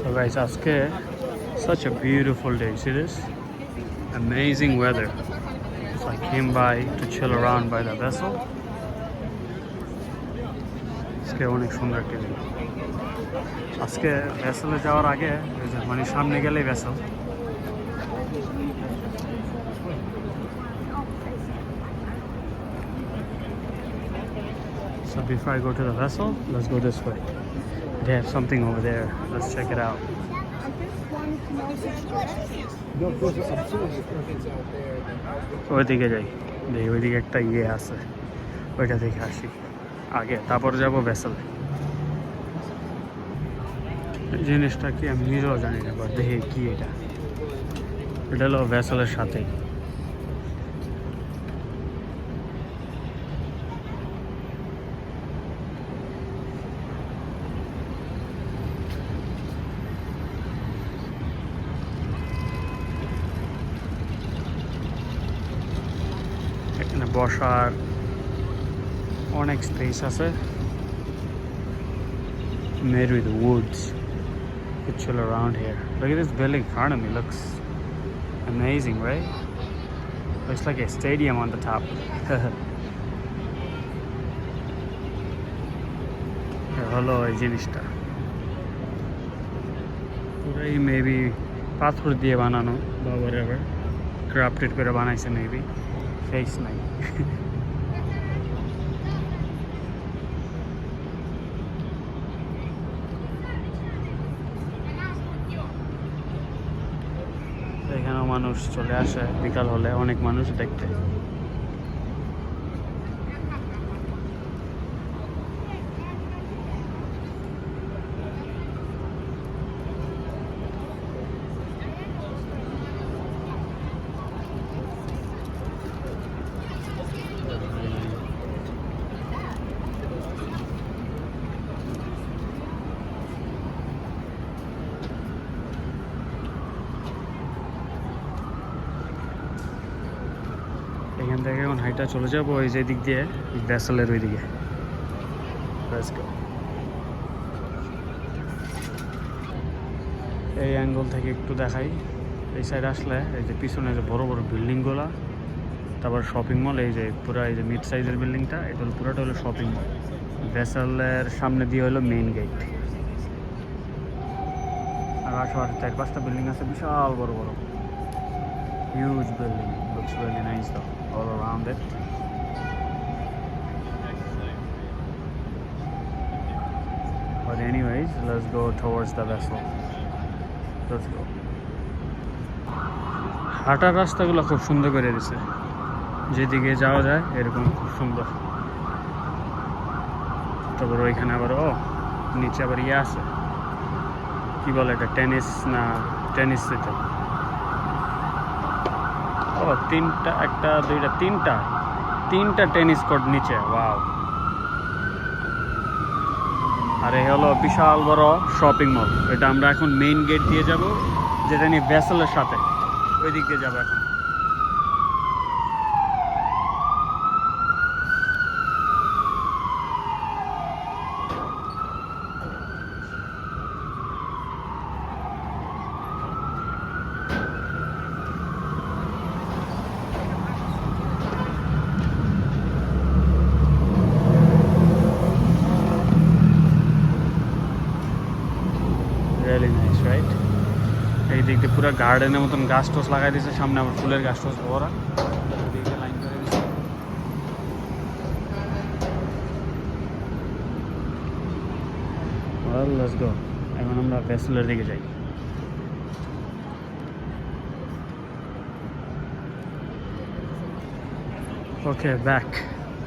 So guys, aজকে such a beautiful day. See this? Amazing weather. So I came by to chill around by the vessel. আজকে অনেক সুন্দর একটা দিন। আজকে ভেসেলে যাওয়ার আগে মানে সামনে গেলেই vessel. So before I go to the vessel, let's go this way. They have something over there. Let's check it out. ওইদিকে যাই, দেখি ওইদিকে একটা ইয়ে আছে, ওইটা দেখে আসি আগে, তারপর যাব ভেসেলে। জিনিসটা কি আমি নিজেও জানি না, বাট দেখি কি এটা। এটা হলো ভেসেলের সাথেই। এখানে বসার অনেক স্পেস আছে, made with woods. You could chill around here. Look at this building in front of me, looks amazing, right? Looks like a stadium on the top. হলো এই জিনিসটা পুরাই মেবি পাথর দিয়ে বানানো বা whatever, ক্রাফটেড করে বানাইছে মেবি, ফেস নাই। এখানেও মানুষ চলে আসে বিকাল হলে, অনেক মানুষ দেখতে। এখান থেকে এখন হাইটা চলে যাবো ওই যে দিক দিয়ে, ভেসেলের ওই দিকে। এই অ্যাঙ্গেল থেকে একটু দেখাই। এই সাইড আসলে এই যে পিছনে যে বড় বড় বিল্ডিংগুলো, তারপর শপিং মল, এই যে পুরো এই যে মিড সাইজের বিল্ডিংটা, এটা হলো পুরোটা হলো শপিং মল। ভেসেলের সামনে দিয়ে হলো মেইন গেট। আর আশেপাশে 4-5টা বিল্ডিং আছে, বিশাল বড় বড়, huge building. Looks really nice though, all around it. But anyways, let's go towards the vessel. Let's go. হাঁটার রাস্তাগুলো খুব সুন্দর করে দিয়েছে, যেদিকে যাওয়া যায় এরকম খুব সুন্দর। তারপর ওইখানে আবার নিচে আবার ইয়ে আছে, কি বলে এটা, টেনিস না টেনিস সেটা। তিনটা, একটা দুইটা তিনটা টেনিস কোর্ট নিচে, ওয়াও। আর এই হলো বিশাল বড় শপিং মল। এটা আমরা এখন মেইন গেট দিয়ে যাব, যেটা নিয়ে ভেসেলের সাথে, ওই দিক দিয়ে যাবো এখন। Really nice, right? এই দিক দিয়ে পুরো গার্ডেনের মতন গাছ টাছ লাগাই দিয়েছে, সামনে আবার ফুলের গাছ টাছ ভরা, দিকে লাইন করে দিয়েছে। Well, let's go. এখন আমরা ভেসেলের দিকে যাই। ওকে, ব্যাক।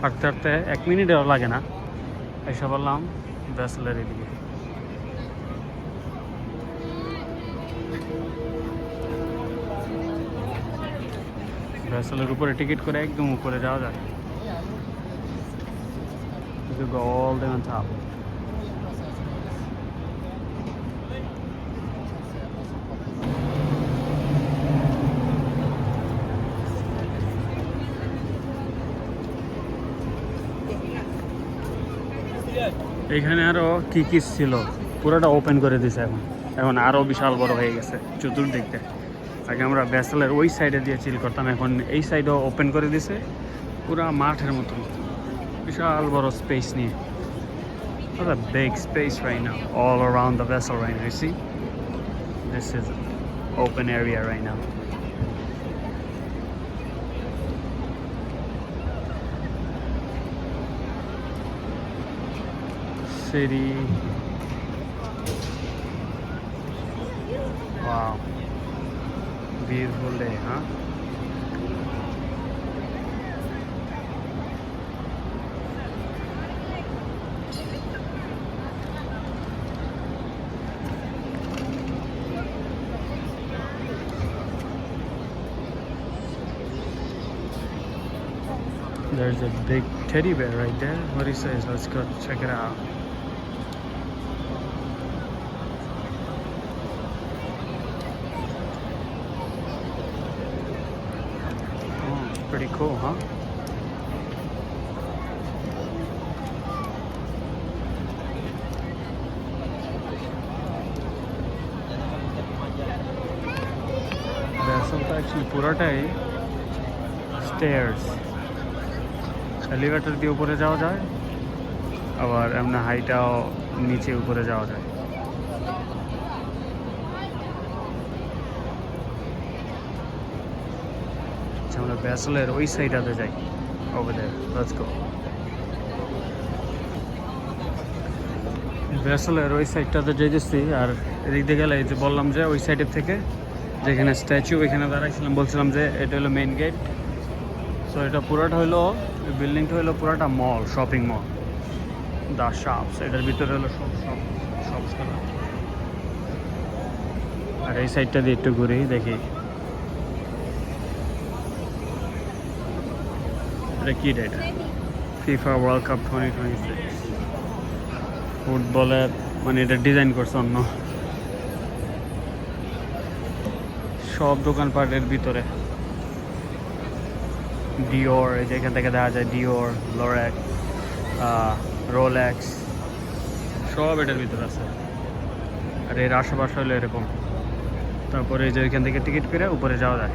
হাঁটতে হাঁটতে 1 মিনিটও লাগে না, এসে বললাম ভেসেলের এদিকে। ভেসেলের উপরে টিকিট করে একদম উপরে যাওয়া যায়। You could go all the way on top. এখানে আরো কি কি ছিল পুরোটা ওপেন করে দিয়েছে এখন। এখন আরও বিশাল বড় হয়ে গেছে চতুর্দিকটা। আগে আমরা ভেসেলের ওই সাইডে দিয়ে চিল করতাম, এখন এই সাইডও ওপেন করে দিছে পুরা মাঠের মতন বিশাল বড় স্পেস নিয়ে। What a big space right now, all around the vessel right now. You see, this is open area right now. City. Wow, beautiful day, huh? There's a big teddy bear right there. What he says, let's go check it out. Oh, pretty cool, huh? Actually পুরোটাই stairs, elevator দিয়ে উপরে যাওয়া যায়, আবার এমনি হাইটাও নিচে উপরে যাওয়া যায়। আমরা ভেসেলের ওই সাইডটাতে যাই, over there, let's go. ভেসেলের ওই সাইডটাতে যেতেছি, আর এদিক দিয়ে গেলে এই যে বললাম যে ওই সাইডের থেকে যেখানে স্ট্যাচু ওইখানে দাঁড়াইছিলাম, বলছিলাম যে এটা হলো মেইন গেট। সো এটা পুরোটা হলো, বিল্ডিংটা হলো পুরোটা মল, শপিং মল, দ্য শপস। এটার ভিতরে হলো শপস করা। আর এই সাইডটা দিয়ে একটু ঘুরি দেখি এটা কি, এটা ফিফা ওয়ার্ল্ড কাপ 2026 ফুটবলের, মানে এটা ডিজাইন করছে অন্য সব দোকানপাটের ভিতরে। ডিওর, এই যে এখান থেকে দেখা যায় ডিওর, লোরেক্স, রোলেক্স, সব এটার ভিতরে আছে। আর এর আশেপাশে হলো এরকম। তারপরে এই যে এখান থেকে টিকিট করে উপরে যাওয়া যায়।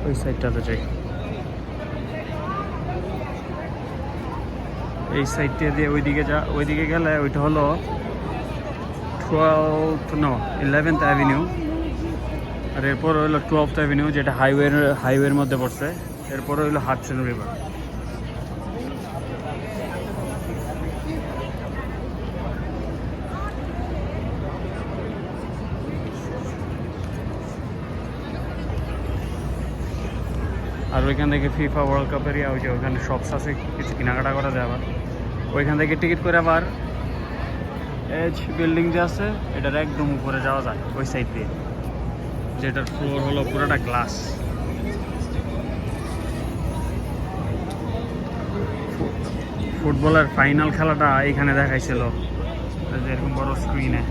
ওই সাইডটাতে যাই, এই সাইডটা দিয়ে ওইদিকে গেলে ওইটা হলো 11th অ্যাভিনিউ। আর এরপর হলো 12th অ্যাভিনিউ, যেটা হাইওয়ের মধ্যে পড়ছে। এরপর হলো হাডসন রিভার। আর ওইখান থেকে ফিফা ওয়ার্ল্ড কাপের ওই যে ওইখানে শপস আছে, কিছু কেনাকাটা করা যায়। আবার ওইখান থেকে টিকিট করে আবার এজ বিল্ডিং যে আছে এটার একদম উপরে যাওয়া যায় ওই সাইড দিয়ে, যেটার ফ্লোর হলো পুরোটা গ্লাস। ফুটবলের ফাইনাল খেলাটা এইখানে দেখাইছিল এরকম বড় স্ক্রিনে।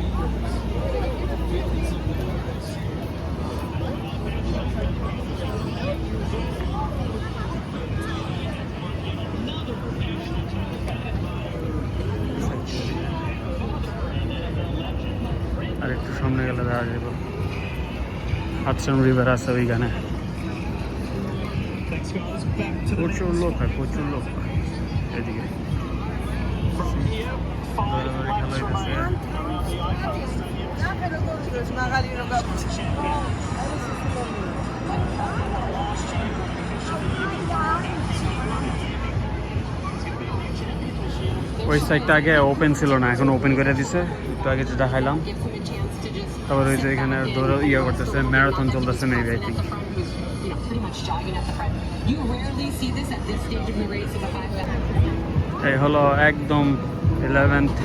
আর একটু সামনে গেলে দেখা যাব হাডসন রিভার আছে ওইখানে। প্রচুর লোক হয়, প্রচুর লোক এদিকে। ওই সাইডটা আগে ওপেন ছিল না, এখন ওপেন করে দিছে। একটু আগে যেটা খাইলাম। তারপর ওই যে এখানে দৌড় করতেছে, ম্যারাথন চলতেছে মেবি, আই থিঙ্ক। এই হলো একদম 11th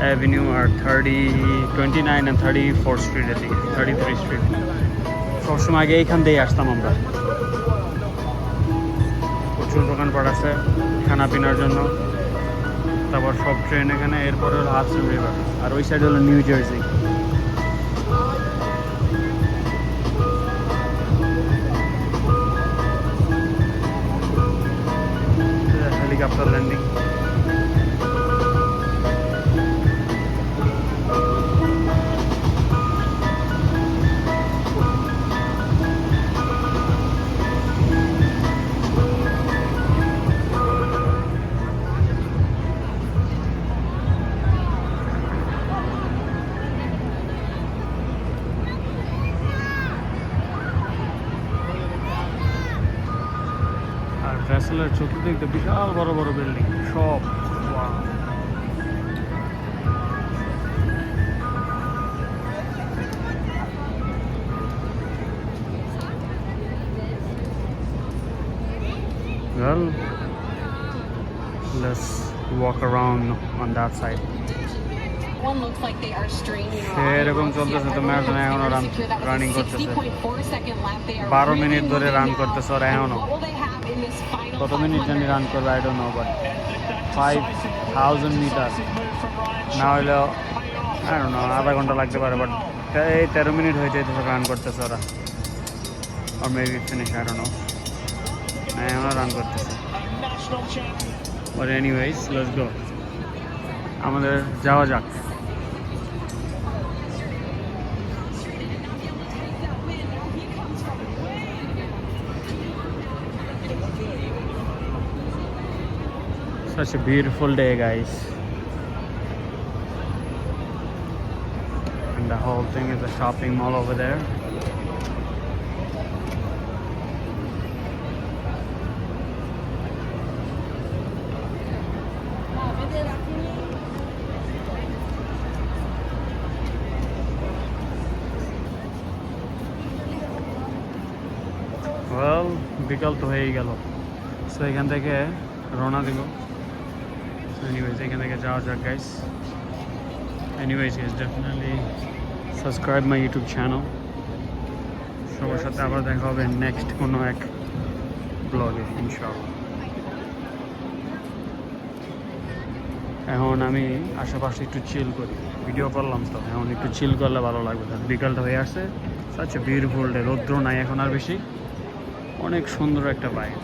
অ্যাভিনিউ আর 29 and 34 স্ট্রিটের দিকে, 33 স্ট্রিট। সবসময় আগে এইখান দিয়েই আসতাম আমরা। প্রচুর দোকানপাট আছে খানা পিনার জন্য। তারপর সব ট্রেন এখানে। এরপরে হলো হাডসন রিভার, আর ওই সাইড হলো নিউ জার্সি। Helicopter landing. আর ভেসেলের চতুর্দিকে বিশাল বড় বড় বিল্ডিং সব। Wow! Well, let's walk around on that side. One looks like they are straining. সেরকম চলতেছে তো ম্যারাথন এখনো রানিং করতেছে 12 মিনিট ধরে রান করতেছে ওরা এখনো। কত মিনিট জানি রান করবে I don't know, but 5000 metre না হইলেও আই ডোন্ট নো আধা ঘন্টা লাগতে পারে, বাট এই 13 মিনিট হয়ে যেতেছে রান করতেছে ওরা। আর maybe finish I don't know, এখনো রান করতেছে। বাট এনিওয়েজ লেটস গো, আমাদের যাওয়া যাক। Such a beautiful day, guys, and the whole thing is a shopping mall over there. Well, বিকাল তো হয়েই গেল, সো এখান থেকে রওনা দিব। Anyways, এখান থেকে যাওয়া যাক guys. Anyways, guys, definitely subscribe my YouTube channel. সবার সাথে আবার দেখা হবে নেক্সট কোনো এক ব্লগে ইনশাআল্লাহ। এখন আমি আশেপাশে একটু চিল করি, ভিডিও করলাম তো এখন একটু চিল করলে ভালো লাগবে। বিকালটা হয়ে আসছে, সাচ এ বিউটিফুল ডে, রৌদ্র নাই এখন আর বেশি, অনেক সুন্দর একটা বাইক।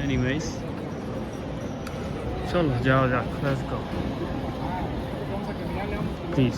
Anyways, চলো যাওয়া যাক, লেটস গো, প্লিজ।